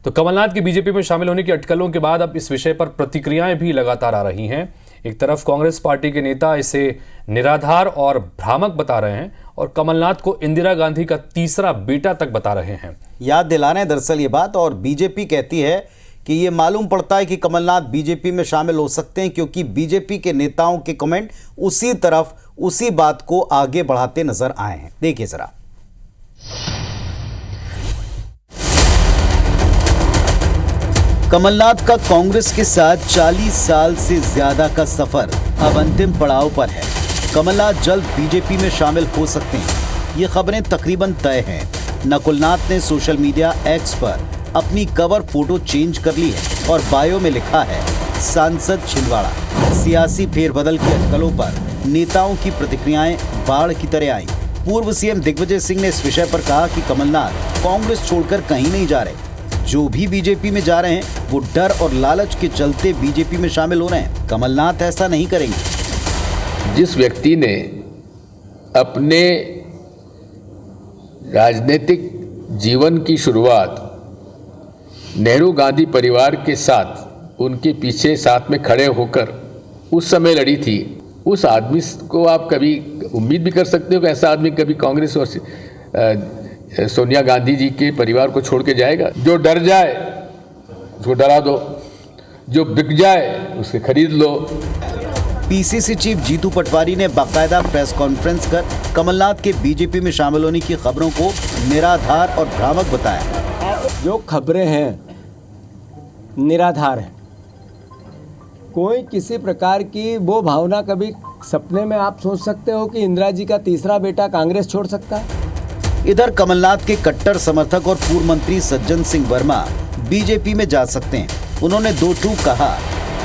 तो कमलनाथ की बीजेपी में शामिल होने की अटकलों के बाद अब इस विषय पर प्रतिक्रियाएं भी लगातार आ रही हैं। एक तरफ कांग्रेस पार्टी के नेता इसे निराधार और भ्रामक बता रहे हैं और कमलनाथ को इंदिरा गांधी का तीसरा बेटा तक बता रहे हैं। याद दिलाने हैं दरअसल ये बात, और बीजेपी कहती है कि ये मालूम पड़ता है कि कमलनाथ बीजेपी में शामिल हो सकते हैं क्योंकि बीजेपी के नेताओं के कमेंट उसी तरफ उसी बात को आगे बढ़ाते नजर आए हैं। देखिए जरा। कमलनाथ का कांग्रेस के साथ 40 साल से ज्यादा का सफर अब अंतिम पड़ाव पर है। कमलनाथ जल्द बीजेपी में शामिल हो सकते हैं, ये खबरें तकरीबन तय हैं। नकुलनाथ ने सोशल मीडिया एक्स पर अपनी कवर फोटो चेंज कर ली है और बायो में लिखा है सांसद छिंदवाड़ा। सियासी फेरबदल की अटकलों पर नेताओं की प्रतिक्रियाएं बाढ़ की तरह आई। पूर्व सीएम दिग्विजय सिंह ने इस विषय पर कहा कि कमलनाथ कांग्रेस छोड़कर कहीं नहीं जा रहे, जो भी बीजेपी में जा रहे हैं वो डर और लालच के चलते बीजेपी में शामिल हो रहे हैं। कमलनाथ ऐसा नहीं करेंगे। जिस व्यक्ति ने अपने राजनीतिक जीवन की शुरुआत नेहरू गांधी परिवार के साथ उनके पीछे साथ में खड़े होकर उस समय लड़ी थी, उस आदमी को आप कभी उम्मीद भी कर सकते हो कि ऐसा आदमी कभी कांग्रेस और सोनिया गांधी जी के परिवार को छोड़ के जाएगा? जो डर जाए उसको डरा दो, जो बिक जाए उसे खरीद लो। पीसीसी चीफ जीतू पटवारी ने बाकायदा प्रेस कॉन्फ्रेंस कर कमलनाथ के बीजेपी में शामिल होने की खबरों को निराधार और भ्रामक बताया। जो खबरें हैं निराधार हैं। कोई किसी प्रकार की वो भावना कभी सपने में आप सोच सकते हो कि इंदिरा जी का तीसरा बेटा कांग्रेस छोड़ सकता है? इधर कमलनाथ के कट्टर समर्थक और पूर्व मंत्री सज्जन सिंह वर्मा बीजेपी में जा सकते हैं। उन्होंने दो टूक कहा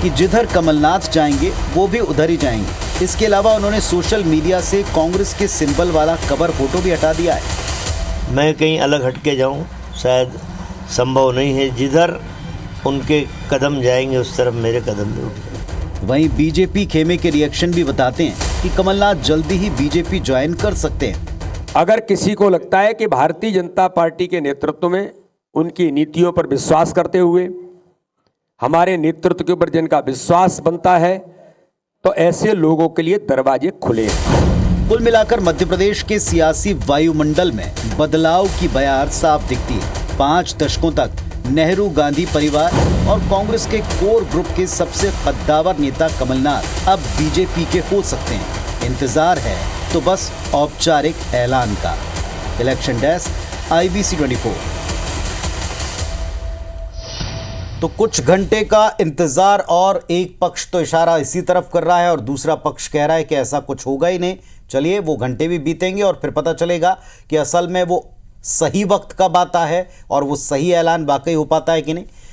कि जिधर कमलनाथ जाएंगे वो भी उधर ही जाएंगे। इसके अलावा उन्होंने सोशल मीडिया से कांग्रेस के सिंबल वाला कवर फोटो भी हटा दिया है। मैं कहीं अलग हटके जाऊं शायद संभव नहीं है। जिधर उनके कदम जाएंगे उस तरफ मेरे कदम भी उठेंगे। वहीं बीजेपी खेमे के रिएक्शन भी बताते हैं कि कमलनाथ जल्दी ही बीजेपी ज्वाइन कर सकते हैं। अगर किसी को लगता है कि भारतीय जनता पार्टी के नेतृत्व में उनकी नीतियों पर विश्वास करते हुए हमारे नेतृत्व के ऊपर जिनका विश्वास बनता है, तो ऐसे लोगों के लिए दरवाजे खुले हैं। कुल मिलाकर मध्य प्रदेश के सियासी वायुमंडल में बदलाव की बयार साफ दिखती है। 5 दशकों तक नेहरू गांधी परिवार और कांग्रेस के कोर ग्रुप के सबसे कद्दावर नेता कमलनाथ अब बीजेपी के हो सकते हैं। इंतजार है तो बस औपचारिक ऐलान का। Election desk IBC 24। तो कुछ घंटे का इंतजार और एक पक्ष तो इशारा इसी तरफ कर रहा है और दूसरा पक्ष कह रहा है कि ऐसा कुछ होगा ही नहीं। चलिए वो घंटे भी बीतेंगे और फिर पता चलेगा कि असल में वो सही वक्त कब आता है और वो सही ऐलान वाकई हो पाता है कि नहीं।